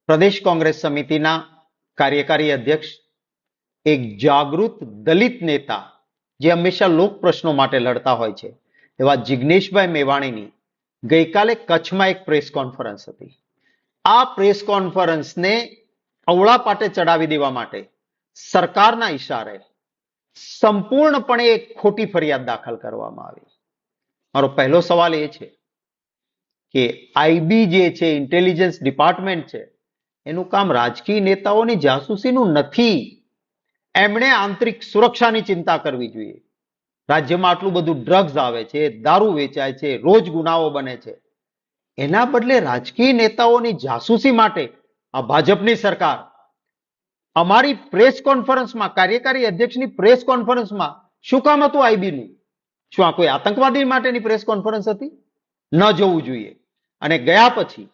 પ્રદેશ કોંગ્રેસ સમિતિના કાર્યકારી અધ્યક્ષ, એક જાગૃત દલિત નેતા જે હંમેશા લોક પ્રશ્નો માટે લડતા હોય છે એવા જિગ્નેશભાઈ મેવાણીની ગઈકાલે કચ્છમાં એક પ્રેસ કોન્ફરન્સ હતી. આ પ્રેસ કોન્ફરન્સને અવળા પાટે ચડાવી દેવા માટે સરકારના ઈશારે સંપૂર્ણપણે એક ખોટી ફરિયાદ દાખલ કરવામાં આવી. મારો પહેલો સવાલ એ છે કે આઈબી જે છે, ઇન્ટેલિજન્સ ડિપાર્ટમેન્ટ છે, એનું કામ રાજકીય નેતાઓની જાસૂસીનું નથી. એમણે આંતરિક સુરક્ષાની ચિંતા કરવી જોઈએ. રાજ્યમાં આટલું બધું ડ્રગ્સ આવે છે, દારૂ વેચાય છે, રોજ ગુનાઓ બને છે, એના બદલે રાજકીય નેતાઓની જાસૂસી માટે આ ભાજપની સરકાર અમારી પ્રેસ કોન્ફરન્સમાં, કાર્યકારી અધ્યક્ષની પ્રેસ કોન્ફરન્સમાં શું કામ હતું આઈબીનું? શું આ કોઈ આતંકવાદી માટેની પ્રેસ કોન્ફરન્સ હતી? ન જવું જોઈએ. અને ગયા પછી